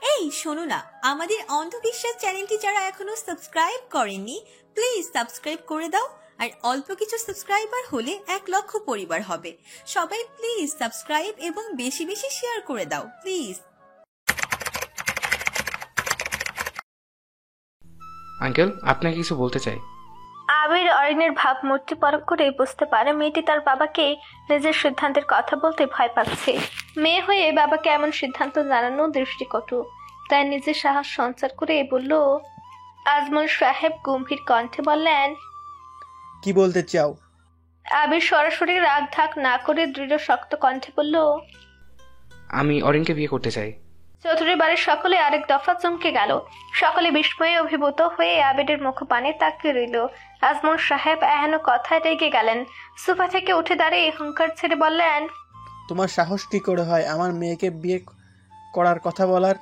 এই শোনো না, আমাদের অন্ধবিশ্বাস চ্যানেলটি যারা এখনো সাবস্ক্রাইব করেননি প্লিজ সাবস্ক্রাইব করে দাও। আর অল্প কিছু সাবস্ক্রাইবার হলে 1,00,000 পরিবার হবে। সবাই প্লিজ সাবস্ক্রাইব এবং বেশি বেশি শেয়ার করে দাও প্লিজ। আঙ্কেল, আপনাকে কিছু বলতে চাই। আবির অরিনের ভাবমূর্তি পরখ করে বুঝতে পারে মেয়েটি তার বাবাকে নিজের সিদ্ধান্তের কথা বলতে ভয় পাচ্ছে। মেয়ে হয়ে বাবাকে এমন সিদ্ধান্ত জানানো দৃষ্টিকটু, তাই নিজের সাহস সঞ্চার করে বলল। আজমল সাহেব গম্ভীর কণ্ঠে বললেন, কি বলতে চাও? আবির সরাসরি রাগ ঢাক না করে দৃঢ় শক্ত কণ্ঠে বলল, আমি অরিনকে বিয়ে করতে চাই। চৌধুরী বাড়ির সকলে আরেক দফা চমকে গেল। সকলে বিস্ময়ে অভিভূত হয়ে আবিরের মুখপানে তাকিয়ে রইল। আজমল সাহেব এহেন কথায় রেগে গেলেন। সোফা থেকে উঠে দাঁড়িয়ে হুঙ্কার ছেড়ে বললেন, তোমার সাহস কি করে হয় আমার মেয়েকে বিয়ে করার কথা বলার?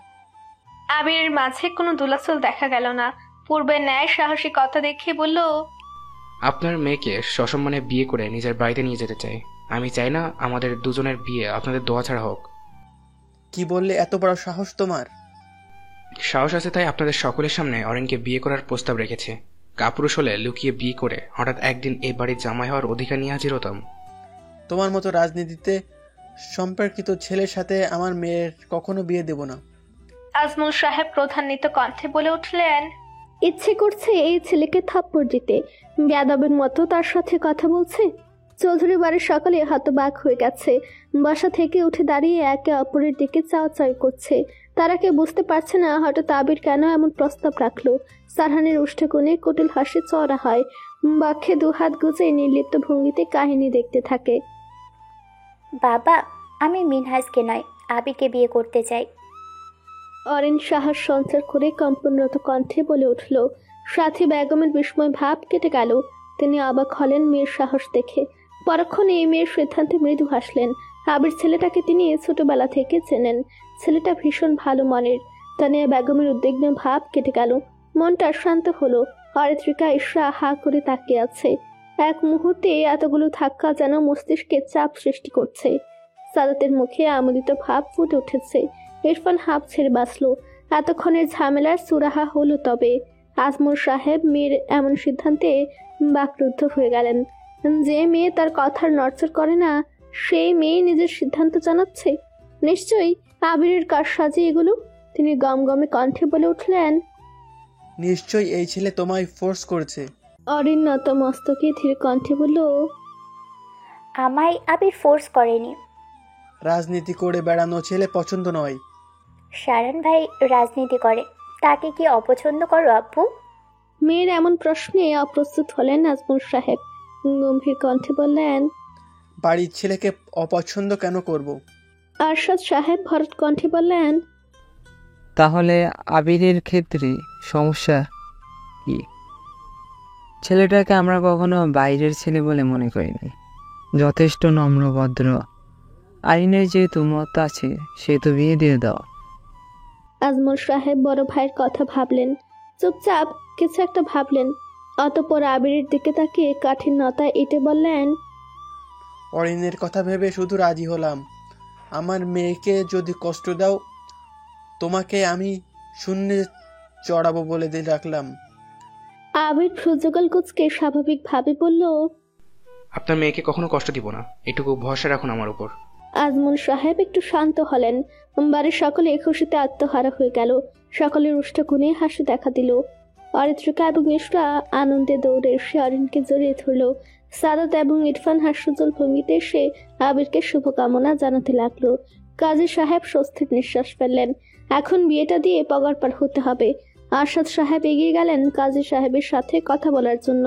আবিরের মাঝে কোনো দুলাচল দেখা গেল না। পূর্বের ন্যায় সাহসী কথা দেখিয়ে বলল, আপনার মেয়েকে সসম্মানে বিয়ে করে নিজের বাড়িতে নিয়ে যেতে চাই। আমি চাই না আমাদের দুজনের বিয়ে আপনাদের দোয়া ছাড়া হোক। কি বললে? এত বড় সাহস তোমার? সাহস আছে তাই আপনাদের সকলের সামনে অরিনকে বিয়ে করার প্রস্তাব রেখেছে। কাপুরুষ হলে লুকিয়ে বিয়ে করে হঠাৎ একদিন এই বাড়ির জামাই হওয়ার অধিকার নিয়ে হাজির হতাম। তোমার মতো রাজনীতিতে সম্পর্কিত ছেলের সাথে আমার মেয়ের কখনো বিয়ে দেব না। আজমল সাহেব প্রধান্বিত কণ্ঠে বলে উঠলেন, ইচ্ছে করছে এই ছেলেকে থাপ্পড় দিতে। বেয়াদবের মতো তার সাথে কথা বলছে। চৌধুরী বাড়ির সকলে হতবাক হয়ে গেছে। বাসা থেকে উঠে দাঁড়িয়ে একে অপরের দিকে চাওয়াচাই করছে। তারা কেউ বুঝতে পারছে না হঠাৎ আবির কেন এমন প্রস্তাব রাখলো। সারহানের উষ্ঠে কোণে কুটিল হাসি চড়া হয়। বক্ষে দুহাত গুজে নির্লিপ্ত ভঙ্গিতে কাহিনী দেখতে থাকে। বাবা, আমি মিনহাজকে নয় আবিকে বিয়ে করতে চাই। অরিন সাহস সঞ্চার করে কম্পনরত কণ্ঠে বলে উঠল। সাথী বেগমের বিস্ময় ভাব কেটে গেল। তিনি অবাক হলেন মেয়ের সাহস দেখে। পরক্ষণে এই মেয়ের সিদ্ধান্তে মৃদু হাসলেন। আবির ছেলেটাকে তিনি ছোটবেলা থেকে চেনেন। ছেলেটা ভীষণ ভালো মনের। তানিয়া বেগমের উদ্বিগ্ন ভাব কেটে গেল। মনটা শান্ত হলো। অরিত্রিকা ইশরা হা করে তাকিয়ে আছে। এক মুহূর্তে এতগুলো ধাক্কা যেন মস্তিষ্কে চাপ সৃষ্টি করছে। সাদাতের মুখে আমোদিত ভাব ফুটে উঠেছে। ইরফান হাঁপ ছেড়ে বাঁচল। এতক্ষণের ঝামেলার সুরাহা হলো। তবে আজমল সাহেব মেয়ের এমন সিদ্ধান্তে বাকরুদ্ধ হয়ে গেলেন। যে মেয়ে তার কথার নড়চড় করে না সেই মেয়ে নিজের সিদ্ধান্ত জানাচ্ছে। নিশ্চয়ই আবিরের কারসাজি এগুলো। তিনি গমগমে কণ্ঠে বলে উঠলেন, নিশ্চয়ই এই ছেলে তোমায় ফোর্স করেছে। অরিন নত মস্তকে ধীরে কণ্ঠে বলল, আমায় আবির ফোর্স করেনি। রাজনীতি করে বেড়ানো ছেলে পছন্দ নয়। শারন ভাই রাজনীতি করে, তাকে কি অপছন্দ করো আব্বু? মেয়ের এমন প্রশ্নে অপ্রস্তুত হলেন আজমল সাহেব। গম্ভীর কণ্ঠে বললেন, বাড়ির ছেলেকে অপছন্দ কেন করব? আরশাদ সাহেব ভরত কণ্ঠে বললেন, তাহলে আবিরের ক্ষেত্রে সমস্যা কি? ছেলেটাকে আমরা কখনো বাইরের ছেলে বলে মনে করিনি। যথেষ্ট নম্রভদ্র। আইনের যেহেতু মত আছে সেহেতু বিয়ে দিয়ে দাও। আজমল সাহেব বড় ভাইয়ের কথা ভাবলেন। চুপচাপ কিছু একটা ভাবলেন। অতঃপর আবিরের দিকে তাকিয়ে কাঠিন্যতা এঁটে বললেন, অরিনের কথা ভেবে শুধু রাজি হলাম। আমার মেয়েকে যদি কষ্ট দাও তোমাকে আমি শূন্যে চড়াবো বলে দিয়ে রাখলাম। আবির ভ্রুযুগল কুঁচকে স্বাভাবিকভাবে বলল, আপনার মেয়েকে কখনো কষ্ট দিব না, এটুকু ভরসা রাখুন আমার উপর। আজমল সাহেব একটু শান্ত হলেন। বাড়ির সকলে খুশিতে আত্মহারা হয়ে গেল। সকলের উষ্ঠকুণে হাসি দেখা দিল। অরিত্রিকা এবং ইশরা আনন্দে দৌড়ে এসে অরিনকে জড়িয়ে ধরল। সাদাত এবং ইরফান হাস্যজ্জ্বল ভঙ্গিতে এসে আবিরকে শুভকামনা জানাতে লাগলো। কাজী সাহেব স্বস্তির নিঃশ্বাস ফেললেন। এখন বিয়েটা দিয়ে পগার পার হতে হবে। আরশাদ সাহেব এগিয়ে গেলেন কাজী সাহেবের সাথে কথা বলার জন্য।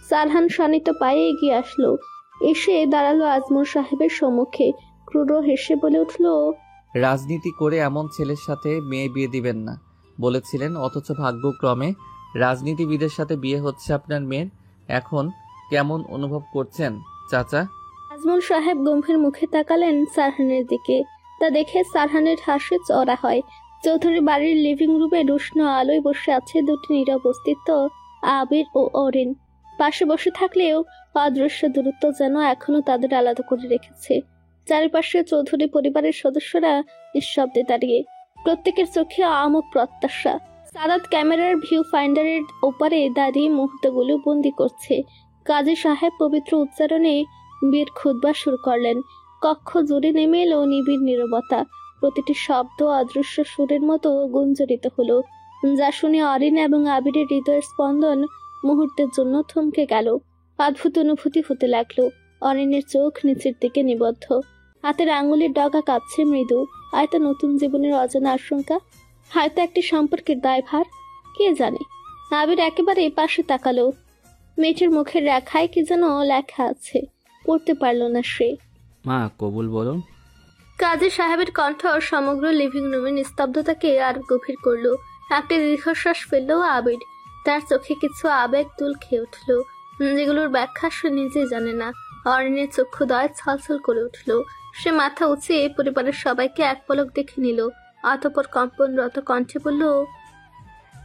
সারহান শানিত পায়ে এগিয়ে আসলো। এসে দাঁড়ালো আজমল সাহেবের সম্মুখে। ক্রুর হেসে বলে উঠল, রাজনীতি করে এমন ছেলের সাথে মেয়ে বিয়ে দিবেন না বলেছিলেন, অথচ ভাগ্যক্রমে রাজনীতিবিদের সাথে বিয়ে হচ্ছে আপনার মেয়ের। এখন কেমন অনুভব করছেন চাচা? আজমল সাহেব গম্ভীর মুখে তাকালেন সারহানের দিকে। তা দেখে সারহানের হাসি চড়া হয়। চৌধুরী বাড়ির লিভিং রুমে উষ্ণ আলোয় বসে আছে দুটি নীরব অস্তিত্ব, আবির ও অরিন। পাশে বসে থাকলেও অদৃশ্য দূরত্ব যেন এখনো তাদের আলাদা করে রেখেছে। চারিপাশে চৌধুরী পরিবারের সদস্যরা নিঃশব্দে দাঁড়িয়ে। প্রত্যেকের চোখে আমোদ প্রত্যাশা। সাদাত ক্যামেরার ভিউ ফাইন্ডারের ওপারে দাঁড়িয়ে মুহূর্তগুলো বন্দি করছে। কাজী সাহেব পবিত্র উচ্চারণে বীর খুতবা শুরু করলেন। কক্ষ জুড়ে নেমে এলো নিবিড় নীরবতা। প্রতিটি শব্দ অদৃশ্য সুরের মতো গুঞ্জরিত হলো, যা শুনে অরিন এবং আবিরের হৃদয়ের স্পন্দন মুহূর্তের জন্য থমকে গেল। অদ্ভুত অনুভূতি হতে লাগলো। অরিনের চোখ নিচের দিকে নিবদ্ধ, হাতের আঙুলের ডগা কাঁপছে মৃদু। হয়তো নতুন জীবনের অজানা আশঙ্কা, হয়তো একটি সম্পর্কের দায়ভার, কে জানে। আবির একেবারে পাশে তাকালো। মেয়েটির মুখের রেখায় কি যেন লেখা আছে, পড়তে পারল না সে। মা কবুল বলুন। কাজী সাহেবের কণ্ঠ সমগ্র লিভিং রুমের নিস্তব্ধতাকে আর গভীর করলো। একটি দীর্ঘশ্বাস ফেললো আবির। তার চোখে কিছু আবেগ দুল খেয়ে উঠল, যেগুলোর ব্যাখ্যা সে নিজে জানে না। অরিনের চক্ষুদয় ছলছল করে উঠল। সে মাথা উঁচিয়ে পরিবারের সবাইকে এক পলক দেখে নিল, অতঃপর কম্পনরত কণ্ঠে বলল,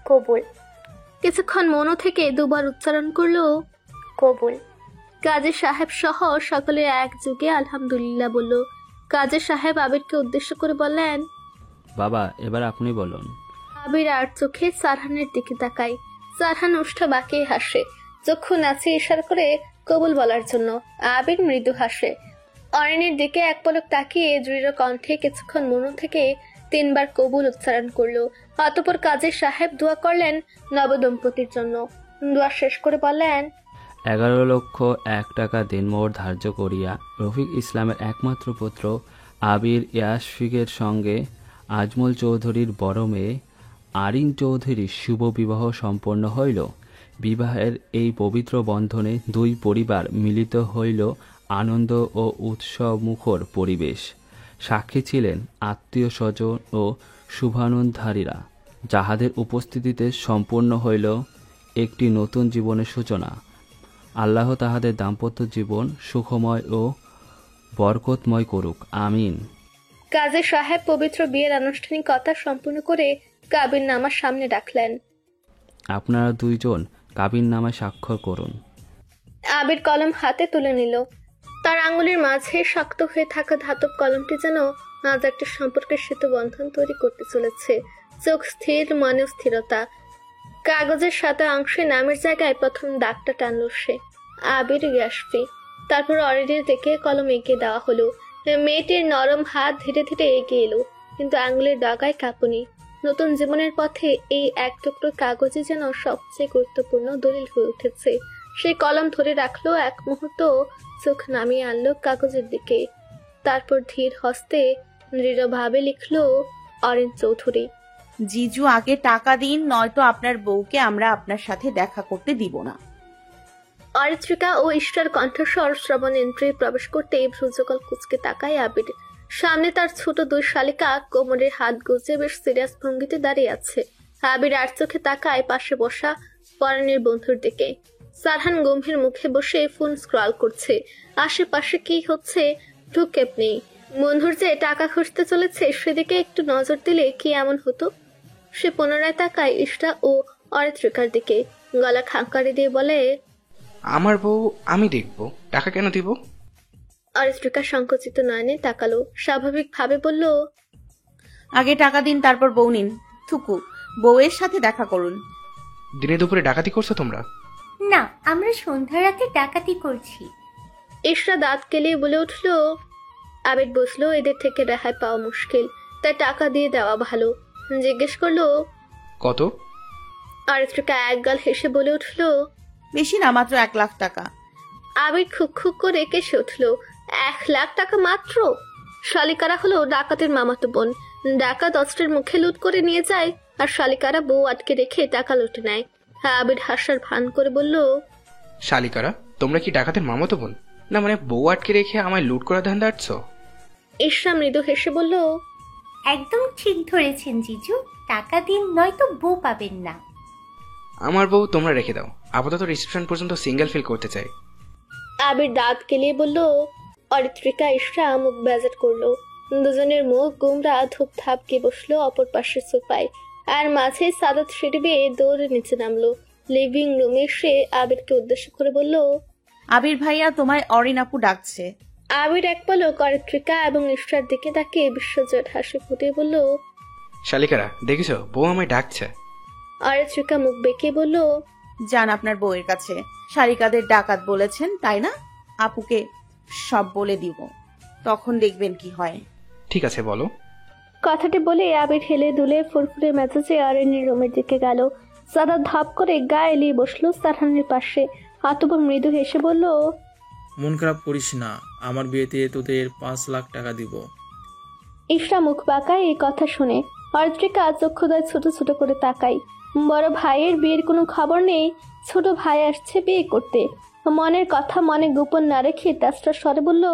কবুল। কিছুক্ষণ মনও থেকে দুবার উচ্চারণ করলো, কবুল। কাজী সাহেব সহ সকলে একযোগে আলহামদুলিল্লাহ বলল। কাজী সাহেব আবিরকে উদ্দেশ্য করে বললেন, বাবা এবার আপনি বলুন। আবির আর চোখে সারহানের দিকে তাকায়। সারহান উষ্ঠ বাঁকিয়ে হাসে, চক্ষু নাচিয়ে ইশারা করে কবুল বলার জন্য। আবির মৃদু হাসে। অরিনের দিকে এক পলক তাকিয়ে দৃঢ় কণ্ঠে কিছুক্ষণ মন থেকে 3 বার কবুল উচ্চারণ করলো। অতঃপর কাজী সাহেব দোয়া করলেন নবদম্পতির জন্য। দোয়া শেষ করে বললেন, 11,01,000 টাকা দিনমোহর ধার্য করিয়া রফিক ইসলামের একমাত্র পুত্র আবির ইয়াশফিকের সঙ্গে আজমল চৌধুরীর বড় মেয়ে আরিন চৌধুরীর শুভ বিবাহ সম্পন্ন হইল। বিবাহের এই পবিত্র বন্ধনে দুই পরিবার মিলিত হইল আনন্দ ও উৎসবমুখর পরিবেশ। সাক্ষী ছিলেন আত্মীয় স্বজন ও শুভানুধারীরা, যাহাদের উপস্থিতিতে সম্পূর্ণ হইল একটি নতুন জীবনের সূচনা। আল্লাহ তাহাদের দাম্পত্য জীবন সুখময় ও বরকতময় করুক, আমিন। কাজী সাহেব পবিত্র বিয়ের আনুষ্ঠানিকতা সম্পূর্ণ করে কাবিননামার সামনে রাখলেন। আপনারা দুইজন কাবিননামায় স্বাক্ষর করুন। আবির কলম হাতে তুলে নিল। তার আঙুলের মাঝে শক্ত হয়ে থাকা ধাতব কলমটি যেন আজ একটা সম্পর্কের সেতু বন্ধন তৈরি করতে চলেছে। চোখ স্থির, মনে স্থিরতা। কাগজের সাদা অংশে নামের জায়গায় প্রথম দাগটা টানল সে, আবির ইয়াশফি। তারপর অরিনের দিকে কলম এগিয়ে দেওয়া হলো। মেয়েটির নরম হাত ধীরে ধীরে এগিয়ে এলো, কিন্তু আঙুলের ডগায় কাঁপুনি। নতুন জীবনের পথে এই এক টুকরো কাগজে যেন সবচেয়ে গুরুত্বপূর্ণ দলিল হয়ে উঠেছে। সেই কলম ধরে রাখলো এক মুহূর্ত, চোখ নামিয়ে আনলো কাগজের দিকে। তারপর ধীর হস্তে দৃঢ়ভাবে লিখলো, অরিন চৌধুরী। জিজু আগে টাকা দিন, নয়তো আপনার বউকে আমরা আপনার সাথে দেখা করতে দিব না। অরিত্রিকা ও ঈশ্বর কণ্ঠস্বর শ্রবণ ইন্দ্রিয়ে প্রবেশ করতে ভ্রুযুগল কুচকে তাকায় আবির। সামনে তার ছোট 2 শালিকা কোমরের হাত গুজে বেশ সিরিয়াস ভঙ্গিতে দাঁড়িয়ে আছে। আবির আর চোখে তাকায় পাশে বসা পরাণের বন্ধুর দিকে। সারহান গম্ভীর মুখে বসে ফোন স্ক্রল করছে। আশেপাশে কি হচ্ছে ভ্রুক্ষেপ নেই। বন্ধুর যে টাকা খুঁজতে চলেছে সেদিকে একটু নজর দিলে কি এমন হতো। সে পুনরায় তাকায় ইষ্টা ও অরিত্রিকার দিকে, গলা খাঁকারি দিয়ে বলে, আমার বউ আমি দেখব, টাকা কেন দিব? অরিত্রিকা সংকুচিত নয়নে তাকালো, স্বাভাবিকভাবে বলল, আগে টাকা দিন, তারপর বউ নিন। থুকু, বউয়ের সাথে দেখা করুন। দিনে দুপুরে ডাকাতি করছো তোমরা? না, আমরা সন্ধ্যা রাতে ডাকাতি করছি। ইশরা দাঁত কেলিয়ে বলে উঠল। আবেগ বুঝলো এদের থেকে রেহাই পাওয়া মুশকিল, তাই টাকা দিয়ে দেওয়া ভালো। জিজ্ঞেস করলো, কত? অরিত্রিকা একগাল হেসে বলে উঠল, বেশি না, মাত্র 1 লাখ টাকা। আবির খুক খুক করে কেসে উঠল। 1 লাখ টাকা মাত্র? শালিকারা হলো ডাকাতের মামাতো বোন। ডাকাত অস্ত্রের মুখে লুট করে নিয়ে যায়, আর শালিকারা বউ আটকে রেখে টাকা লুটে নেয়। আবির হাসার ভান করে বলল, শালিকারা তোমরা কি ডাকাতের মামাতো বোন? না মানে বউ আটকে রেখে আমায় লুট করা ধান্দা আটছো? ইশরা মৃদু হেসে বলল, একদম ঠিক ধরেছেন জিজু, টাকা দিন নয়তো বউ পাবেন না। আমার বউ তোমরা রেখে দাও, আপাতত রিসেপশন পর্যন্ত সিঙ্গেল ফিল করতে চাই। আবির দাঁত কেলিয়ে বলল। অরিত্রিকা ইশরা মুখ বেজাট করলো। দুজনের মুখ গুমরা ধূপ থাপকে বসলো অপর পাশের সোফায়। আর মাঝে সাদাত সিঁড়ি বেয়ে দৌড়ে নিচে নামলো। লিভিং রুমে এসে আবিরকে উদ্দেশ্য করে বলল, আবির ভাইয়া, তোমায় অরিন আপু ডাকছে। আবির এক পলক অরিত্রিকা এবং ইশরার দিকে তাকিয়ে বিশ্বজট হাসি ফুটিয়ে বলল, শালিকারা দেখেছো, বউ আমায় ডাকছে। অরিত্রিকা মুখ বেঁকে বলল, যান আপনার বউয়ের কাছে, শালিকাদের ডাকাত বলেছেন তাই না? আপুকে সব বলে দিব, তখন দেখবেন কি হয়। ঠিক আছে বলো। কথাটি বলে আবির হেলে দুলে ফুরফুরে মেজাজে অরণ্যের রুমের দিকে গেল। সাদাত ধাপ করে গায়ে এলিয়ে বসলো সারহানের পাশে। অতঃপর মৃদু হেসে বলল, মন খারাপ করিস না, আমার বিয়েতে তোদের 5 লাখ টাকা দিব। ইশরা মুখ বাঁকায় এই কথা শুনে। অরিত্রিকা চক্ষুদয় ছোট ছোট করে তাকাই। বড় ভাইয়ের বিয়ের কোনো খবর নেই, ছোট ভাই আসছে বিয়ে করতে। মনের কথা মনে গোপন না রেখে তেসরা স্বরে বলল,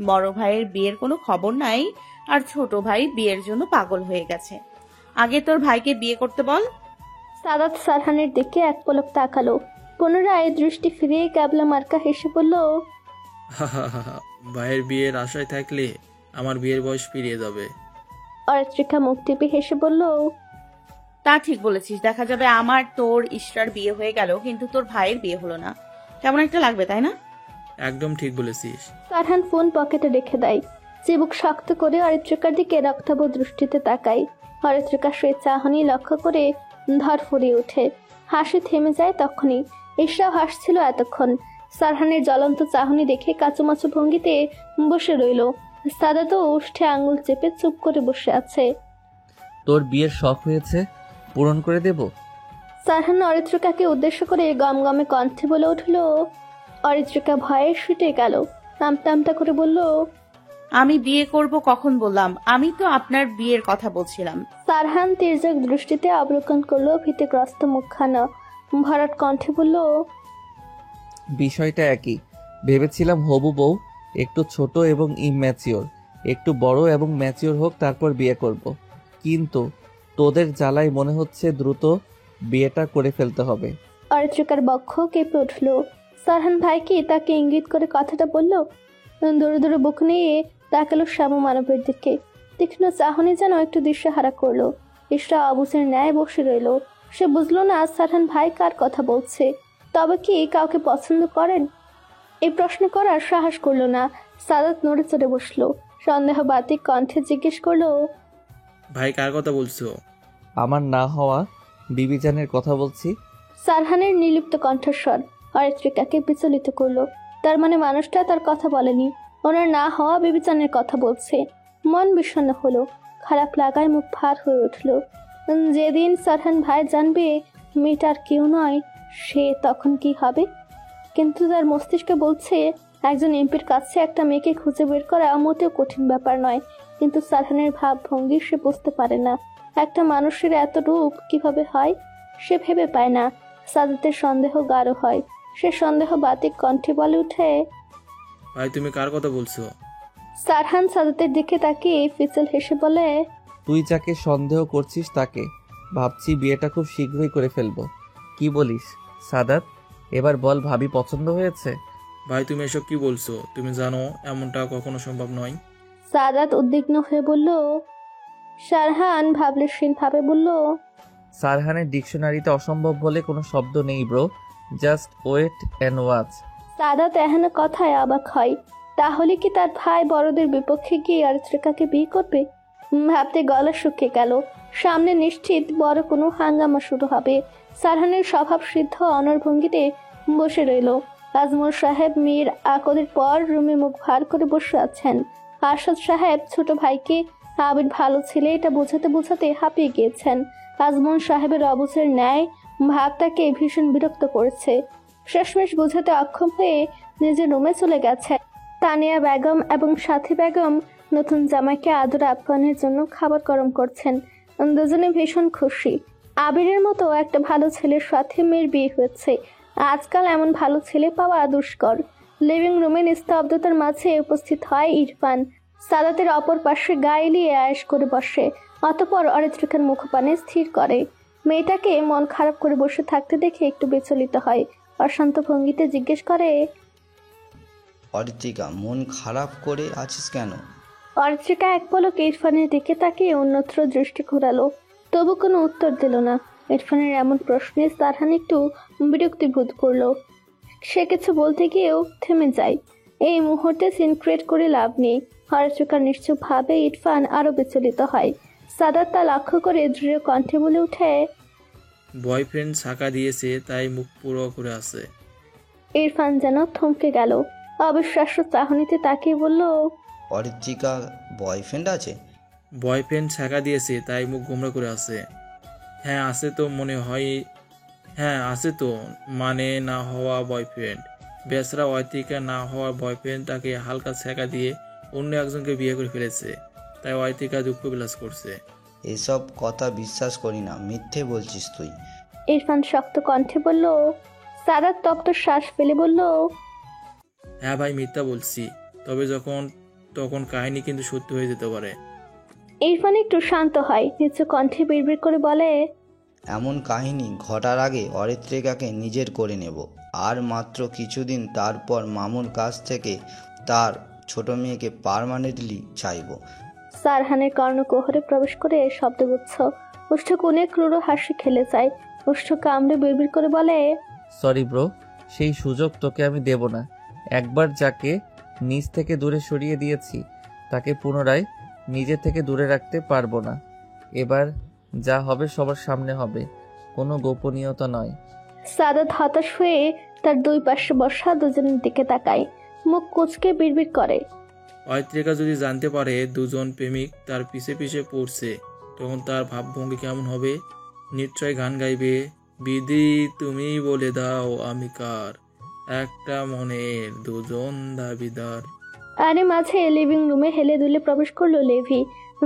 বড় ভাইয়ের বিয়ের কোনো খবর নাই, আর ছোট ভাই বিয়ের জন্য পাগল হয়ে গেছে। আগে তোর ভাইকে বিয়ে করতে বল। সাদাত সারহানের দিকে এক পলক তাকালো, পুনরায় দৃষ্টি ফিরিয়ে ক্যাবলা মার্কা হেসে বলল, ভাইয়ের বিয়ের আশায় থাকলে আমার বিয়ের বয়স পেরিয়ে যাবে। অরিত্রিকা মুখ টিপে হেসে বলল, তা ঠিক বলেছিস, দেখা যাবে আমার তোর ইশরার বিয়ে হয়ে গেল, কিন্তু তোর ভাইয়ের বিয়ে হলো না। কেমন একটা লাগবে, তাই না? একদম ঠিক বলেছিস। সারহান ফোন পকেটে রেখে দেয়। চিবুক শক্ত করে অরিত্রিকার দিকে রক্তাভ দৃষ্টিতে তাকাই। অরিত্রিকা সে চাহনি লক্ষ্য করে ধর ফুরিয়ে ওঠে। হাসি থেমে যায় তখনই। ইশরাও হাসছিল এতক্ষণ। সারহানের জ্বলন্ত চাহনি দেখে কাচুমাচু ভঙ্গিতে বসে রইল। সাদাত উষ্ঠে আঙুল চেপে চুপ করে বসে আছে। তোর বিয়ের শখ হয়েছে, পূরণ করে দেব। সারহান অরিত্রিকাকে উদ্দেশ্য করে গমগমে কণ্ঠে বলে উঠল। অরিত্রিকা ভয়ে শুটে গেল। আমতা আমতা করে বলল, আমি বিয়ে করব কখন বললাম? আমি তো আপনার বিয়ের কথা বলছিলাম। সারহান তির্যক দৃষ্টিতে অবলোকন করলো ভীতিগ্রস্ত মুখখানা। ভরাট কণ্ঠে বলল, বিষয়টা একই। ভেবেছিলাম হবু বউ একটু ছোট এবং ইম্যাচিওর, একটু বড় এবং ম্যাচিওর হোক, তারপর বিয়ে করব। কিন্তু তোদের জ্বালায় মনে হচ্ছে দ্রুত বিয়েটা করে ফেলতে হবে। অরিত্রিকার বক্ষ কেঁপে উঠল। সারহান ভাইকে তাকে ইঙ্গিত করে কথাটা বলল। দূরে দূরে বুক নিয়ে তাকালো শ্যামা মানবের দিকে। তীক্ষ্ণ চাহনি যেন একটু দিশেহারা করলো। ইশরা অবুঝের ন্যায় বসে রইল। সে বুঝলো না সারহান ভাই কার কথা বলছে। তবে কি কাউকে পছন্দ করেন? এই প্রশ্ন করার সাহস করলো না। সাদাত নড়ে চড়ে বসলো। সন্দেহবাতিক কণ্ঠে জিজ্ঞেস করলো, ভাই কার কথা বলছো? আমার না হওয়া বিবিজানের কথা বলছি। সারহানের নির্লিপ্ত কণ্ঠস্বর অরিত্রিকাকে বিচলিত করলো। তার মানে মানুষটা তার কথা বলেনি, ওনার না হওয়া বিবেচনের কথা বলছে। মন বিষণ্ণ হলো। খারাপ লাগায় মুখ ভার হয়ে উঠল। যেদিন সারহান ভাই জানবে মেয়েটার কেউ নয়, সে তখন কি হবে? কিন্তু তার মস্তিষ্কে বলছে একজন এমপির কাছে একটা মেয়েকে খুঁজে বের করা মোটেও কঠিন ব্যাপার নয়। কিন্তু সারহানের ভাবভঙ্গি সে বুঝতে পারে না। একটা মানুষের এত রূপ কিভাবে হয় সে ভেবে পায় না। সাদাতের সন্দেহ গাঢ় হয়। সে সন্দেহ বাতিক কণ্ঠে বলে উঠে, ভাই তুমি কার কথা বলছো? সারহান সাদাতের দিকে তাকিয়ে ফিসেল হেসে বলে, তুই যাকে সন্দেহ করছিস তাকে। ভাবছি বিয়েটা খুব শীঘ্রই করে ফেলবো। কি বলিস সাদাত? এবার বল, ভাবি পছন্দ হয়েছে? ভাই তুমি এসব কি বলছো? তুমি জানো এমনটা কখনো সম্ভব নয়। সাদাত উদ্বিগ্ন হয়ে বলল। সারহান ভাবলেশীন ভাবে বলল, সারহানের ডিকশনারিতে অসম্ভব বলে কোনো শব্দ নেই bro, just wait and watch. Sadat এহেন কথায় অবাক হয়। তাহলে কি তার ভাই বড়দের বিপক্ষে গিয়ে অরিত্রিকাকে বিয়ে করবে? ভাবতে গলা শুকিয়ে গেল। সামনে নিশ্চিত বড় কোনো হাঙ্গামা শুরু হবে। সারহানের স্বভাব সিদ্ধ অনড়ভঙ্গিতে বসে রইল। আজমল সাহেব মীর আকদের পর রুমে মুখ ভার করে বসে আছেন। আরশাদ সাহেব ছোট ভাইকে আবির ভালো ছেলে এটা বোঝাতে বোঝাতে হাঁপিয়ে গিয়েছেন। আজমল সাহেবের অবুঝের ন্যায় ভাব তাকে ভীষণ বিরক্ত করেছে। শেষমেশ বোঝাতে অক্ষম হয়ে নিজের রুমে চলে গেছে। তানিয়া বেগম এবং সাথী বেগম নতুন জামাইকে আদর আপ্যায়নের জন্য খাবার গরম করছেন। দুজনে ভীষণ খুশি। আবিরের মতো একটা ভালো ছেলের সাথে মেয়ের বিয়ে হয়েছে। আজকাল এমন ভালো ছেলে পাওয়া দুষ্কর। লিভিং রুমে নিস্তব্ধতার মাঝে উপস্থিত হয় ইরফান। সাদাতের অপর পাশে গায়ে এলিয়ে আয়েশ করে বসে। অতঃপর অরিত্রিকার মুখপানে স্থির করে। মেয়েটাকে মন খারাপ করে বসে থাকতে দেখে একটু বিচলিত হয়। অশান্ত ভঙ্গিতে জিজ্ঞেস করে, অরিত্রিকা মন খারাপ করে আছিস কেন? অরিত্রিকা এক পলক ইরফানের দিকে তাকিয়ে অন্যত্র দৃষ্টি ঘোরালো। তবু কোনো উত্তর দিল না। ইরফানের এমন প্রশ্নে সারহান একটু বিরক্তিবোধ করলো। সে কিছু বলতে গিয়েও থেমে যায়। এই মুহূর্তে সিন ক্রিয়েট করে লাভ নেই। অরিত্রিকার নিশ্চুপ ভাবে ইরফান আরো বিচলিত হয়। সাদাত তা লক্ষ্য করে দৃঢ় কণ্ঠে বলে ওঠে, বয়ফ্রেন্ড ছাকা দিয়েছে তাই মুখ পুরো করে আছে। ইরফান যেন থমকে গেল, অবিশ্বাস্য চাহনিতে তাকিয়ে বলল, অরিত্রিকা বয়ফ্রেন্ড আছে? বয়ফ্রেন্ড ছাকা দিয়েছে তাই মুখ গোমড়া করে আছে। হ্যাঁ আছে তো মনে হয়, হ্যাঁ আছে তো, মানে না হওয়া বয়ফ্রেন্ড। বেচারা অয়তিকা না হওয়া বয়ফ্রেন্ড তাকে হালকা ছ্যাঁকা দিয়ে অন্য একজনকে বিয়ে করে ফেলেছে, তাই অয়তিকা দুঃখ বিলাস করছে। এসব কথা বিশ্বাস করি না, মিথ্যে বলছিস তুই। ইরফান শক্ত কণ্ঠে বলল। সাদাত তপ্ত শ্বাস ফেলে বলল, হ্যাঁ ভাই মিথ্যা বলছি, তবে তখন কাহিনী কিন্তু সত্যি হয়ে যেতে পারে। ইরফান একটু শান্ত হয়, নিচু কণ্ঠে বিড়বিড় করে বলে, এমন কাহিনী ঘটার আগে অরিত্রিকাকে নিজের করে নেব, আর মাত্র কিছুদিন তারপর মামুর কাছ থেকে তার ছোট মেয়েকে পার্মানেন্টলি চাইব। সারহানের কর্ণকুহরে প্রবেশ করে শব্দগুচ্ছ, ওষ্ঠ কোণে ক্রূর হাসি খেলে যায়। ওষ্ঠ কামড়ে বিড়বিড় করে বলে, সরি ব্রো, সেই সুযোগ তোকে আমি দেব না। একবার যাকে নিজ থেকে দূরে সরিয়ে দিয়েছি তাকে পুনরায় নিজে থেকে দূরে রাখতে পারবো না। এবার যা হবে সবার সামনে হবে, কোনো গোপনীয়তা নয়। সাদাত হতাশ হয়ে তার দুই পাশে বসা দুজনের দিকে তাকায়, মুখ কুচকে বিড়বিড় করে, অয়ত্রিকা যদি জানতে পারে দুজন প্রেমিক তার পিছে পিছে পড়ছে, তখন তার ভাবভঙ্গি কেমন হবে? নিশ্চয় গান গাইবে, বিধি তুমি বলে দাও আমি কার, একটা মনের দুজন দাবিদার। আরে মাঝে লিভিং রুমে হেলে দুলে প্রবেশ করলো লেভি।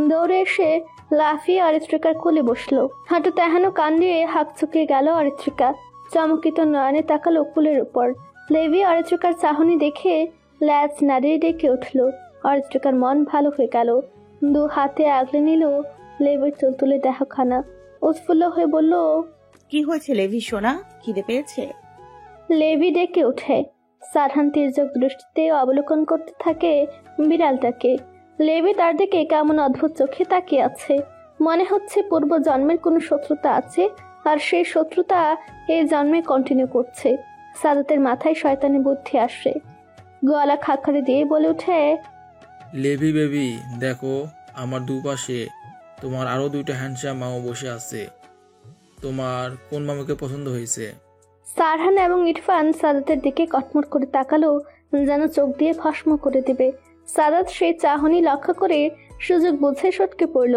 দৌড়ে এসে লাফিয়ে অরিত্রিকার কোলে বসলো। হাঁটু তেহানো কান দিয়ে হাঁক চুকিয়ে গেল অরিত্রিকা, চমকিত নয়নে তাকালো কুলের উপর। লেভি অরিত্রিকার চাহনি দেখে ল্যাজ নাড়িয়ে ডেকে উঠলো। অরিত্রিকার মন ভালো হয়ে গেল, দু হাতে আগলে নিল লেভির তুলতুলে দেহখানা। উৎফুল্ল হয়ে বলল, কি হয়েছে লেভি সোনা, খিদে পেয়েছে? লেভি ডেকে ওঠে। সারহান তির্যক দৃষ্টিতে অবলোকন করতে থাকে বিড়ালটাকে। লেভি তার দিকে কেমন অদ্ভুত চোখে তাকিয়ে আছে, মনে হচ্ছে পূর্ব জন্মের কোনো শত্রুতা আছে, আর সেই শত্রুতা এই জন্মে কন্টিনিউ করছে। সাদাতের মাথায় শয়তানি বুদ্ধি আসে, গলা খাকারে দিয়ে বলে ওঠে, লেভি বেবি দেখো, আমার দুপাশে তোমার আরো দুইটা হ্যান্ডসাম মামা বসে আছে, তোমার কোন মামাকে পছন্দ হয়েছে? সারহান এবং ইরফান সাদাতের দিকে কটমট করে তাকালো, যেন চোখ দিয়ে ভস্ম করে দেবে। সাদাত সেই চাহনি লক্ষ্য করে সুযোগ বুঝে সটকে পড়ল।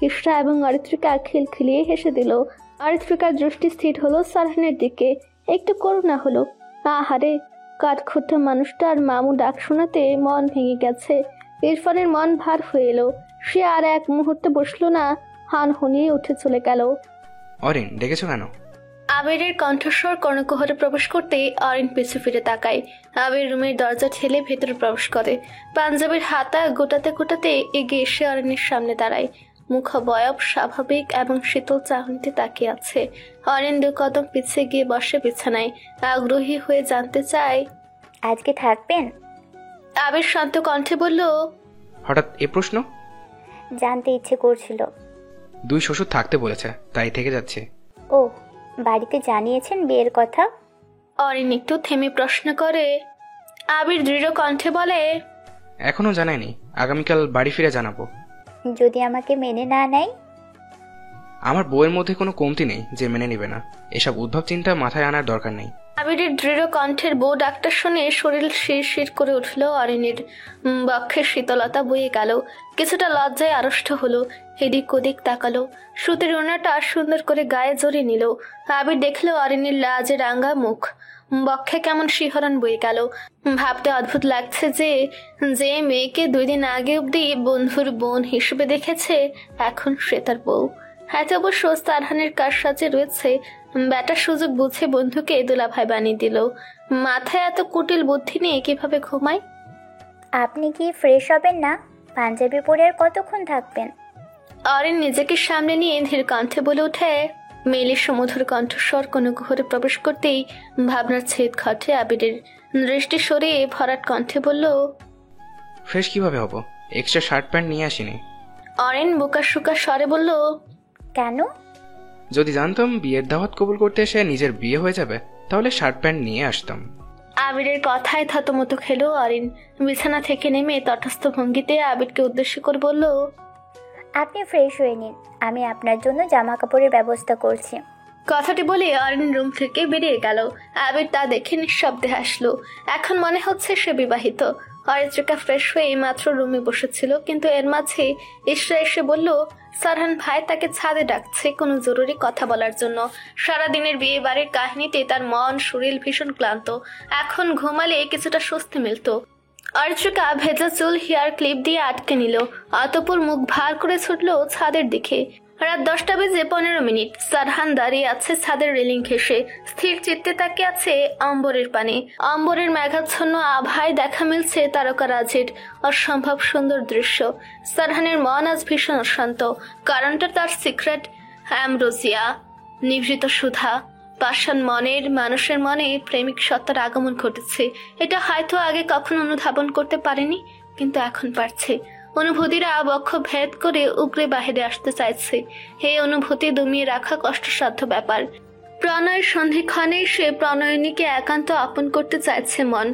ইশরা এবং অরিত্রিকা খিলখিলিয়ে হেসে দিল। অরিত্রিকার দৃষ্টি স্থির হলো সারহানের দিকে, একটু করুণা হলো। আহারে, কাঠখুট্টা মানুষটার মামু ডাক শোনাতে মন ভেঙে গেছে। ইরফানের মন ভার হয়ে এলো, সে আর এক মুহূর্তে বসলো না, হান হনিয়ে উঠে চলে গেল। অরিন ডেকেছো কেন? আবিরের কণ্ঠস্বর কর্ণকুহরে প্রবেশ করতেই অরিন পিছু ফিরে তাকায়। আবির রুমের দরজা ঠেলে ভেতরে প্রবেশ করে। পাঞ্জাবের হাতা গোটাতে গোটাতে এগিয়ে এসে অরিনের সামনে দাঁড়ায়। মুখবয়ব স্বাভাবিক এবং শীতল চাহনিতে তাকিয়ে আছে। অরিন দু কদম পিছিয়ে গিয়ে বসে বিছানায়, আগ্রহী হয়ে জানতে চায়, আজকে থাকবেন? আবির শান্ত কণ্ঠে বলল, হঠাৎ এ প্রশ্ন? জানতে ইচ্ছে করছিল। দুই শ্বশুর থাকতে বলেছে, তাই থেকে যাচ্ছে। ও, বাড়িতে জানিয়েছেন বিয়ের কথা? অরিন একটু থেমে প্রশ্ন করে। আবির দৃঢ় কণ্ঠে বলে, এখনো জানায়নি, আগামীকাল বাড়ি ফিরে জানাবো। যদি আমাকে মেনে না নেয়? আমার বউয়ের মধ্যে কোনো কমতি নেই যে মেনে নিবে না, এসব উদ্ভব চিন্তা মাথায় আনার দরকার নেই। আবিরের দৃঢ় কণ্ঠের বউ ডাক্তার শুনে শরীর শিরশির করে উঠল। অরিনের বক্ষের শীতলতা বয়ে গেল, কিছুটা লজ্জায় আড়ষ্ট হলো। এদিক ওদিক তাকালো, সুতির ওড়নাটা সুন্দর করে গায়ে জড়িয়ে নিল। আবির দেখলো অরিনের লাজে রাঙ্গা মুখ, বক্ষে কেমন শিহরণ বয়ে গেল। ভাবতে অদ্ভুত লাগছে যে যে মেয়েকে 2 দিন আগে অব্দি বন্ধুর বোন হিসেবে দেখেছে, এখন সে তার বউ। হাতে অবশ্য সারহানের কারসাজে রয়েছে। ব্যাটার সুযোগ বুঝে বন্ধুকে দুলাভাই বানিয়ে দিল। মাথায় এত কুটিল বুদ্ধি নিয়ে কিভাবে ঘুমায়? আপনি কি ফ্রেশ হবেন না? পাঞ্জাবি পরে আর কতক্ষণ থাকবেন? অরিন নিজেকে সামনে নিয়ে ধীর কণ্ঠে বলে ওঠে। মেয়েলির সমুধুর কণ্ঠস্বর কোনো ঘরে প্রবেশ করতেই ভাবনার ছেদ ঘটে আবিরের। দৃষ্টি সরিয়ে ভরাট কণ্ঠে বলল, ফ্রেশ কিভাবে হব? এক্সট্রা শার্ট প্যান্ট নিয়ে আসিনি। অরিন বুকা শুকা স্বরে বলল, কেন? যদি জানতাম বিয়ের দাওয়াত কবুল করতে এসে নিজের বিয়ে হয়ে যাবে, তাহলে শার্ট প্যান্ট নিয়ে আসতাম। আবিরের কথায় থতমত খেলো অরিন। বিছানা থেকে নেমে তটস্থ ভঙ্গিতে আবিরকে উদ্দেশ্য করে বলল, আপনি ফ্রেশ হয়ে নিন, আমি আপনার জন্য জামা কাপড়ের ব্যবস্থা করছি। কথাটি বলে অরিন রুম থেকে বেরিয়ে গেল। আবির তা দেখে নিঃশব্দে হাসলো। এখন মনে হচ্ছে সে বিবাহিত। অরিত্রিকা ফ্রেশ হয়ে মাত্র রুমে বসেছিল, কিন্তু এর মাঝে ইশরা এসে বলল সারহান ভাই তাকে ছাদে ডাকছে কোনো জরুরি কথা বলার জন্য। সারাদিনের বিয়ে বাড়ির কাহিনীতে তার মন শরীর ভীষণ ক্লান্ত। এখন ঘুমালে কিছুটা স্বস্তি মিলত। অরিত্রিকা ভেজা চুল হেয়ার ক্লিপ দিয়ে আটকে নিল, অতঃপর মুখ ভার করে ছুটল ছাদের দিকে। রাত 10:15। সারহান দাঁড়িয়ে আছে ছাদের রেলিং ঘেঁষে, স্থির চিত্তে তাকিয়ে আছে অম্বরের পানে। অম্বরের মেঘাচ্ছন্ন আভায় দেখা মিলছে তারকারাজির অসম্ভব সুন্দর দৃশ্য। সারহানের মন আজ ভীষণ অশান্ত। কারণটা তার সিক্রেট অ্যামব্রোসিয়া, নিভৃত সুধা। পাষাণ মনের মানুষের মনে প্রেমিক সত্তার আগমন ঘটেছে। এটা হয়তো আগে কখনো অনুধাবন করতে পারেনি, কিন্তু এখন পারছে। অনুভূতিরা বক্ষ ভেদ করে উগরে বাহিরে আসতে চাইছে। এই অনুভূতি দমিয়ে রাখা কষ্টসাধ্য ব্যাপার। প্রণয়ের সন্ধিক্ষণে সে প্রণয়নীকে একান্ত আপন করতে চাইছে মন,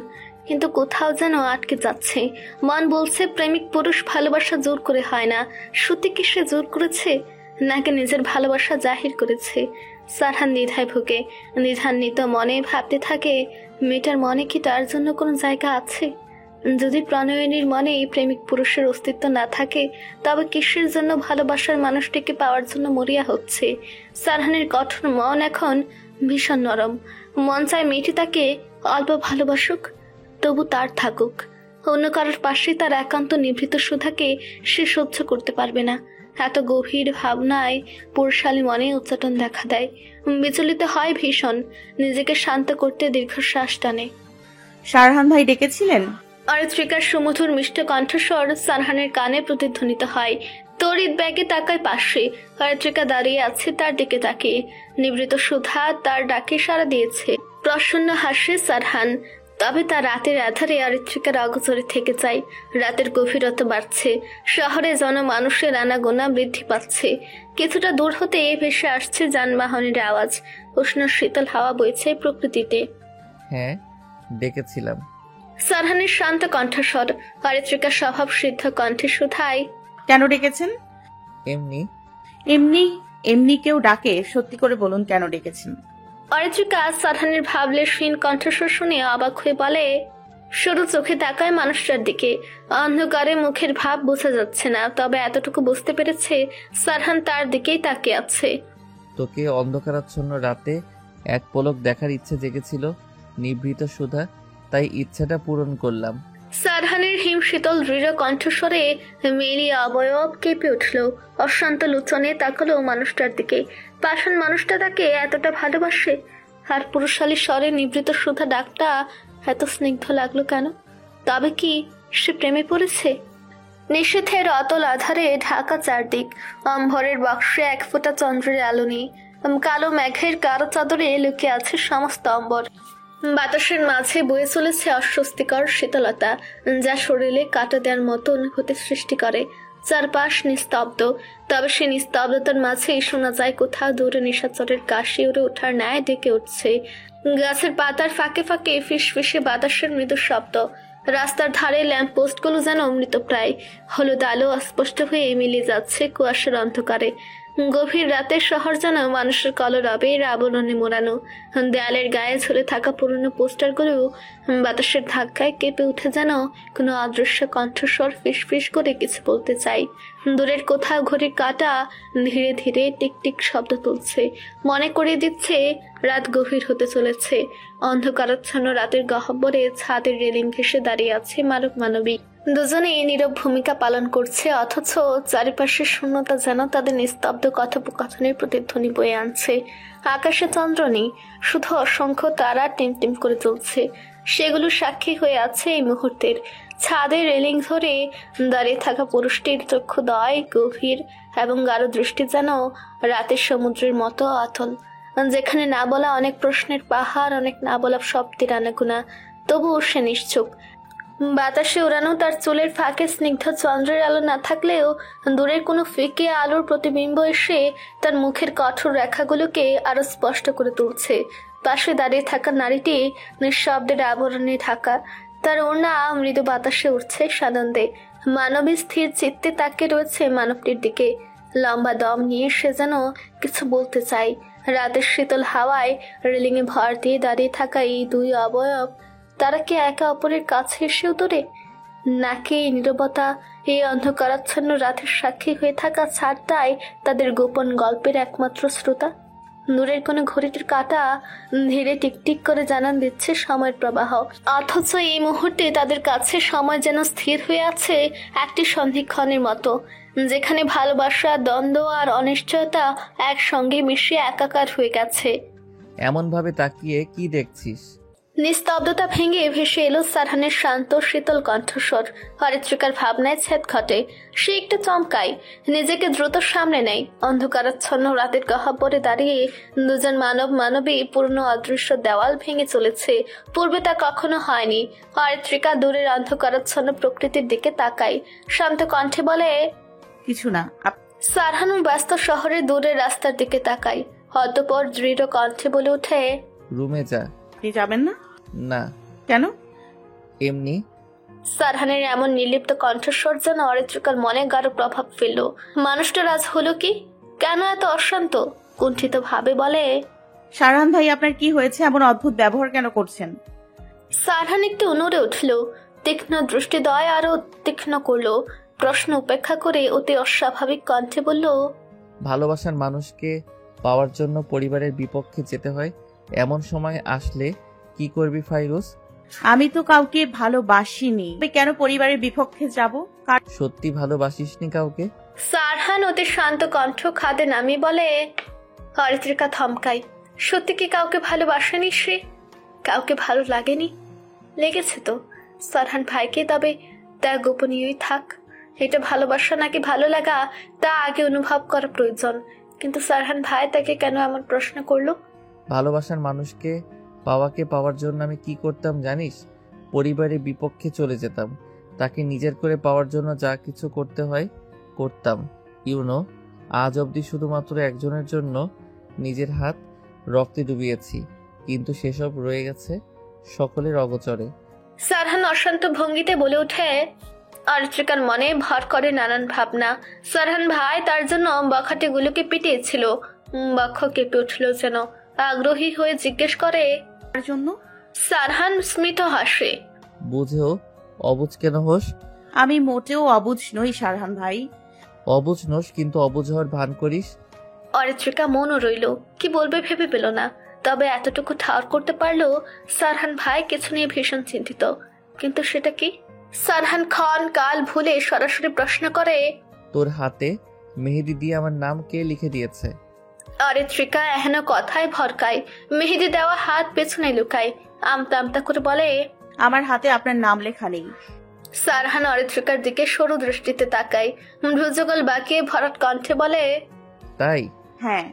কিন্তু কোথাও যেন আটকে যাচ্ছে। মন বলছে প্রেমিক পুরুষ ভালোবাসা জোর করে হয় না। সত্যি কি সে জোর করেছে, নাকি নিজের ভালোবাসা জাহির করেছে? সারহান দ্বিধায় ভুগে দ্বিধান্বিত মনে ভাবতে থাকে, মেয়েটার মনে কি তার জন্য কোনো জায়গা আছে? যদি প্রণয়নীর মনে এই প্রেমিক পুরুষের অস্তিত্ব না থাকে, তবে কিসের জন্য ভালোবাসার মানুষটিকে পাওয়ার জন্য মরিয়া হচ্ছে? সারহানের কঠোর মন এখন ভীষণ নরম। মন চায় মেয়েটি তাকে অল্প ভালোবাসুক, তবু তার থাকুক। অন্য কারোর পাশে তার একান্ত নিভৃত সুধাকে সে সহ্য করতে পারবে না। এত গভীর ভাবনায় পুরুষালী মনে উচ্চাটন দেখা দেয়। বিচলিত হয় ভীষণ, নিজেকে শান্ত করতে দীর্ঘশ্বাস টানে। সারহান ভাই ডেকেছিলেন? অরিত্রিকার সুমধুর মিষ্ট কণ্ঠস্বর সারহানের কানে প্রতিধ্বনিত হয়। তড়িৎ ব্যাগে তাকায় পাশে। অরিত্রিকা দাঁড়িয়ে আছে তার দিকে তাকিয়ে। নিবৃত সুধা তার ডাকে সাড়া দিয়েছে। প্রসন্ন হাসে সারহান। তবে তার রাতের আধারে অরিত্রিকার অগোচরে থেকে যায়। রাতের গভীরতা বাড়ছে। শহরে জনমানুষের আনাগোনা বৃদ্ধি পাচ্ছে। কিছুটা দূর হতে ভেসে আসছে যানবাহনের আওয়াজ। উষ্ণ শীতল হাওয়া বইছে প্রকৃতিতে। হ্যাঁ, ডেকেছিলাম। সারহানের শান্ত কণ্ঠস্বর। অরিত্রিকার স্বভাব সিদ্ধ কণ্ঠে সুধায়, কেন ডেকেছেন? এমনি। এমনি? এমনি কেউ ডাকে? সত্যি করে বলুন, কেন ডেকেছেন? অরিত্রিকা সারহানের ভাবলেশহীন কণ্ঠস্বর শুনে অবাক হয়ে বলে, সরু চোখে তাকায় মানুষটার দিকে। অন্ধকারে মুখের ভাব বোঝা যাচ্ছে না, তবে এতটুকু বুঝতে পেরেছে সারহান তার দিকেই তাকিয়ে আছে। তোকে অন্ধকারাচ্ছন্ন রাতে এক পলক দেখার ইচ্ছে জেগেছিল নিভৃত সুধা, তাই ইচ্ছাটা পূরণ করলাম। সারহানের হিম শীতল দৃঢ় কণ্ঠস্বরে মেরি অবয়ব কেঁপে উঠল। অশান্ত লোচনে তাকালো মানুষটার দিকে। পাষাণ মানুষটা তাকে এতটা ভালোবাসে, আর পুরুষালী স্বরে নিবৃত সুধা ডাকটা এত স্নিগ্ধ লাগলো কেন? তবে কি সে প্রেমে পড়েছে? নিষেধের অতল আধারে ঢাকা চারদিক। অম্বরের বক্সে এক ফোঁটা চন্দ্রের আলো নেই। কালো মেঘের কারো চাদরে লুকিয়ে আছে সমস্ত অম্বর। বাতাসের মাঝে বয়ে চলেছে অস্বস্তিকর শীতলতা, যা শরীরে কাটা দেওয়ার মতো অনুভূতি সৃষ্টি করে। চারপাশ নিস্তব্ধ, তবে সে নিস্তব্ধতার মাঝেই শোনা যায় কোথাও দূরে নিশাচরের কাশি উড়ে ওঠার ন্যায় ডেকে উঠছে। গাছের পাতার ফাঁকে ফাঁকে ফিসফিসে বাতাসের মৃদু শব্দ। রাস্তার ধারে ল্যাম্প পোস্টগুলো যেন মৃতপ্রায়। হলুদ আলো অস্পষ্ট হয়ে মিলিয়ে যাচ্ছে কুয়াশার অন্ধকারে। গভীর রাতের শহর যেন মানুষের কলরবের আবরণে মোড়ানো। দেয়ালের গায়ে ঝুলে থাকা পুরনো পোস্টারগুলো বাতাসের ধাক্কায় কেঁপে উঠে যেন কোনো অদৃশ্য কণ্ঠস্বর ফিসফিস করে কিছু বলতে চাই। দূরের কোথাও ঘড়ির কাঁটা ধীরে ধীরে টিকটিক শব্দ তুলছে, মনে করিয়ে দিচ্ছে রাত গভীর হতে চলেছে। অন্ধকারাচ্ছন্ন রাতের গহ্বরে ছাদের রেলিং ঘেঁষে দাঁড়িয়ে আছে মানব মানবিক। দুজনেই নীরব ভূমিকা পালন করছে, অথচ চারিপাশের শূন্যতা যেন তাদের নিস্তব্ধ কথোপকথনের প্রতিধ্বনি বয়ে আনছে। আকাশে চন্দ্র নেই, শুধু অসংখ্য তারা টিমটিম করে চলছে। সেগুলো সাক্ষী হয়ে আছে এই মুহূর্তের। ছাদের রেলিং ধরে দাঁড়িয়ে থাকা পুরুষটির চক্ষুদয় গভীর এবং গাঢ় দৃষ্টি যেন রাতের সমুদ্রের মতো অতল, যেখানে না বলা অনেক প্রশ্নের পাহাড়, অনেক না বলা শব্দের আনাগোনা। তবুও সে নিশ্চুপ। বাতাসে উড়ানো তার চুলের ফাঁকে স্নিগ্ধ চন্দ্রের আলো না থাকলেও দূরের কোনো ফিকে আলোর প্রতিবিম্ব এসে তার মুখের কঠোর রেখাগুলোকে আরো স্পষ্ট করে তুলছে। পাশে দাঁড়িয়ে থাকা নারীটি নিঃশব্দের আবরণে ঢাকা। তার ওড়না মৃদু বাতাসে উঠছে সানন্দে। মানবী স্থির চিত্তে তাকিয়ে রয়েছে মানবটির দিকে। লম্বা দম নিয়ে সে যেন কিছু বলতে চায়। রাতের শীতল হাওয়ায় রেলিংয়ে ভর দিয়ে দাঁড়িয়ে থাকা এই দুই অবয়ব, তারা কি একে অপরের কাছে এসেও দূরে, নাকি এই নীরবতা, এই অন্ধকারাচ্ছন্ন রাতের সাক্ষী হয়ে থাকা ছাড়টাই তাদের গোপন গল্পের একমাত্র শ্রোতা? দূরের কোনো ঘড়িটির কাঁটা ধীরে টিকটিক করে জানান দিচ্ছে সময়ের প্রবাহ, অথচ এই মুহূর্তে তাদের কাছে সময় যেন স্থির হয়ে আছে একটি সন্ধিক্ষণের মতো, যেখানে ভালোবাসা, দ্বন্দ্ব আর অনিশ্চয়তা একসঙ্গে মিশে একাকার হয়ে গেছে। এমনভাবে তাকিয়ে কি দেখছিস? নিস্তব্ধতা ভেঙে ভেসে এলো সারহানের শান্ত শীতল কণ্ঠস্বর। অরিত্রিকার ভাবনায় ছেদ ঘটে। সে একটু চমকায়, নিজেকে দ্রুত সামনে নেয়। অন্ধকারাচ্ছন্ন রাতের গহ্বরে দাঁড়িয়ে দুজন মানবী পুরনো অদৃশ্য দেওয়াল ভেঙে চলেছে। পূর্বে তা কখনো হয়নি। অরিত্রিকা দূরের অন্ধকারাচ্ছন্ন প্রকৃতির দিকে তাকায়, শান্ত কণ্ঠে বলে, কিছু না। সারহান ব্যস্ত শহরে দূরের রাস্তার দিকে তাকায়, অতঃপর দৃঢ় কণ্ঠে বলে ওঠে, রুমে যা। আপনি যাবেন না? না। কেন? এমনি। সারহানের এমন নির্লিপ্ত কণ্ঠস্বর যেন অরিত্রিকার মনে গাঢ় প্রভাব ফেলল। মানুষটা রাজ হলো কি? কেন এত অশান্ত? কুণ্ঠিত ভাবে বলে, সারহান ভাই, আপনার কি হয়েছে? এমন অদ্ভুত ব্যবহার কেন করছেন? সারহান একটু নড়ে উঠল, তীক্ষ্ণ দৃষ্টিদ্বয় আরো তীক্ষ্ণ করলো। প্রশ্ন উপেক্ষা করে অতি অস্বাভাবিক কণ্ঠে বলল, ভালোবাসার মানুষকে পাওয়ার জন্য পরিবারের বিপক্ষে যেতে হয়। এমন সময় আসলে কি করবি ফাইরুজ? আমি তো কাউকে ভালোবাসিনি, কেন পরিবারের বিপক্ষে যাব? সত্যি ভালোবাসিসনি কাউকে? সারহান অতি শান্ত কণ্ঠ খাদে নামিয়ে বলে। অরিত্রিকা থমকায়। সত্যি কি কাউকে ভালোবাসেনি সে? কাউকে ভালো লাগেনি? লেগেছে তো সারহান ভাইকে, তবে তা গোপনীয়ই থাক। এটা ভালোবাসা নাকি ভালো লাগা তা আগে অনুভব করা প্রয়োজন। কিন্তু সারহান ভাই তাকে কেন এমন প্রশ্ন করলো? ভালোবাসার মানুষকে পাওয়ার জন্য আমি কি করতাম জানিস? পরিবারের বিপক্ষে চলে যেতাম। তাকে নিজের করে পাওয়ার জন্য যা কিছু করতে হয় করতাম। ইউনো, আজ অবধি শুধুমাত্র একজনের জন্য নিজের হাত রক্তে ডুবিয়েছি, কিন্তু সেসব রয়ে গেছে সকলের অগোচরে। সারহান অশান্ত ভঙ্গিতে বলে ওঠে। অরিত্রিকার মনে ভর করে নানান ভাবনা। সারহান ভাই তার জন্য বখাটেগুলোকে পিটিয়েছিল। বক্ষ কেঁপে উঠল যেন। আগ্রহী হয়ে জিজ্ঞেস করে, তার জন্য? সারহান স্মিত হাসে। বুঝেও অবুঝ কেন হোস? আমি মোটেও অবুঝ নই সারহান ভাই। অবুঝ নোস, কিন্তু অবুঝ হওয়ার ভান করিস। অরিত্রিকা মনও রইল, কি বলবে ভেবে পেল না। তবে এতটুকু ঠাউর করতে পারলো সারহান ভাই কিছু নিয়ে ভীষণ চিন্তিত। কিন্তু সেটা কি? সারহান ক্ষণ কাল ভুলে সরাসরি প্রশ্ন করে, তোর হাতে মেহেদি দিয়ে আমার নাম কে লিখে দিয়েছে? অরিত্রিকা এহেন কথায় ভরকায়, মেহেদি দেওয়া হাত পেছনে লুকায়। আমতা আমতা করে বলে, আমার হাতে আপনার নাম লেখা নেই। সারহান অরিত্রিকার দিকে সরু দৃষ্টিতে তাকায়, ভ্রুযুগল বাঁকিয়ে ভরাট কণ্ঠে বলে, তাই? হ্যাঁ।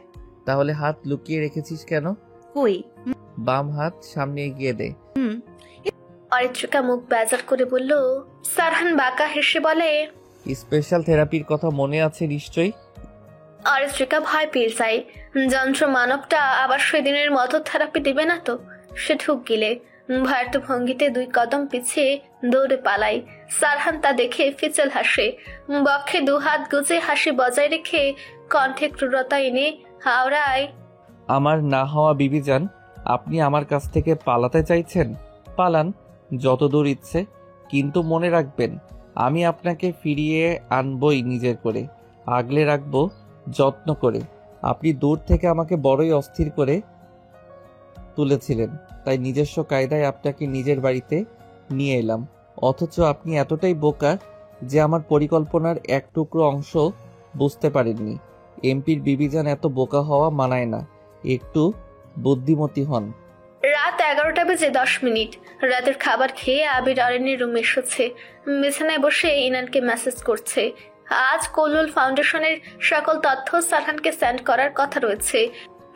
তাহলে হাত লুকিয়ে রেখেছিস কেন? কই? বাম হাত সামনে এগিয়ে দে। অরিত্রিকা মুখ বেজার করে বলল। সারহান বাঁকা হেসে বলে, স্পেশাল থেরাপির কথা মনে আছে নিশ্চয়ই? অরিত্রিকা ভয় পেয়ে যায়। যন্ত্র মানবটা আবার সেদিনের মতো থেরাপি দিবে না তো? সে ঢুক গিলে ভয়ার্থ ভঙ্গিতে 2 কদম পিছিয়ে দৌড়ে পালায়। সারহান তা দেখে ফিচেল হাসে। বক্ষে 2 হাত গুজে হাসি বজায় রেখে কণ্ঠে ক্রূরতা এনে হাওড়ায়, আমার না হওয়া বিবিজান, আপনি আমার কাছ থেকে পালাতে চাইছেন? পালান যত দূর ইচ্ছে, কিন্তু মনে রাখবেন আমি আপনাকে ফিরিয়ে আনবই নিজের করে, আগলে রাখবো যত্ন করে। আপনি দূর থেকে আমাকে বড়ই অস্থির করে তুলেছিলেন, তাই নিজস্ব কায়দায় আপনাকে নিজের বাড়িতে নিয়ে এলাম। অথচ আপনি এতটাই বোকা যে আমার পরিকল্পনার এক টুকরো অংশ বুঝতে পারেননি। এমপির বিবিজান এত বোকা হওয়া মানায় না, একটু বুদ্ধিমতী হন। রাত 11টা বেজে 10 মিনিট। রাতের খাবার খেয়ে আবির অরণ্যের রুমে এসেছে। বিছানায় বসে ইনানকে মেসেজ করছে। আজ কল্লোল ফাউন্ডেশনের সকল তথ্য সারহানকে সেন্ড করার কথা রয়েছে,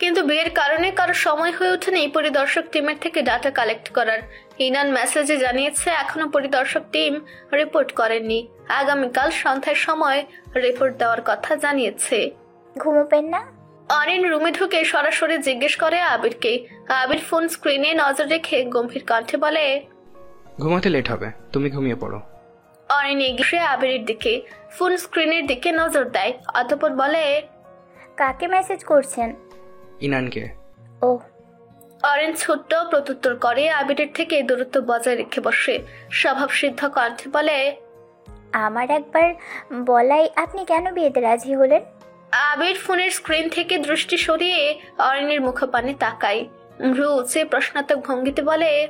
কিন্তু বিয়ের কারণে কারো সময় হয়ে ওঠেনি পরিদর্শক টিমের থেকে ডাটা কালেক্ট করার। ইনান মেসেজে জানিয়েছে এখনো পরিদর্শক টিম রিপোর্ট করেননি। আগামীকাল সন্ধ্যার সময় রিপোর্ট দেওয়ার কথা জানিয়েছে। ঘুমোবেন না? অরিন রুমে ঢুকে সরাসরি জিজ্ঞেস করে আবিরকে। আবির ফোন স্ক্রিনে নজর রেখে গম্ভীর কণ্ঠে বলে, ঘুমাতে লেট হবে, তুমি ঘুমিয়ে পড়ো। অরিন এগিয়ে আবিরের দিকে ফোন স্ক্রিনের দিকে নজর দেয়, অতঃপর বলে, কাকে মেসেজ করছেন? ইনানকে। ও। অরিন ছোট্ট প্রত্যুত্তর করে, আবিরের থেকে দূরত্ব বজায় রেখে বসে স্বভাব সিদ্ধ কণ্ঠে বলে, আমার একবার বলাই আপনি কেন বিয়েতে রাজি হলেন? আবির ফোনের স্ক্রিন থেকে দৃষ্টি সরিয়ে অরিনের মুখপানে তাকায়, ভ্রু উঁচে প্রশ্নাত্মক ভঙ্গিতে বলে,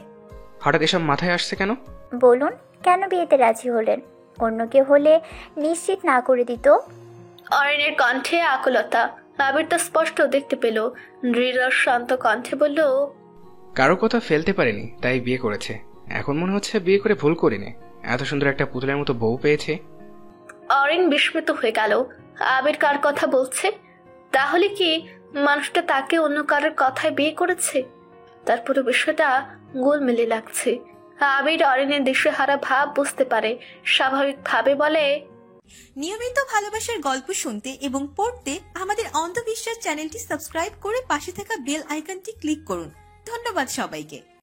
হঠাৎ এসব মাথায় আসছে কেন? বলুন কেন বিয়েতে রাজি হলেন? অন্য কেউ হলে নিশ্চিত না করে দিত। অরিনের কণ্ঠে আকুলতা। আবির তা স্পষ্ট দেখতে পেল। দৃঢ় শান্ত কণ্ঠে বলল, কারো কথা ফেলতে পারেনি তাই বিয়ে করেছে। এখন মনে হচ্ছে বিয়ে করে ভুল করিনি, এত সুন্দর একটা পুতুলের মতো বউ পেয়েছে। অরিন বিস্মিত হয়ে গেল। আবির কার কথা বলছে? তাহলে কি মানুষটা তাকে অন্য কারোর কথায় বিয়ে করেছে? তার পুরো বিষয়টা গোলমেলে লাগছে। আবির অরিনের দিশেহারা ভাব বুঝতে পারে, স্বাভাবিকভাবে বলে, নিয়মিত ভালোবাসার গল্প শুনতে এবং পড়তে আমাদের অন্ধবিশ্বাস চ্যানেলটি সাবস্ক্রাইব করে পাশে থাকা বেল আইকনটি ক্লিক করুন। ধন্যবাদ সবাইকে।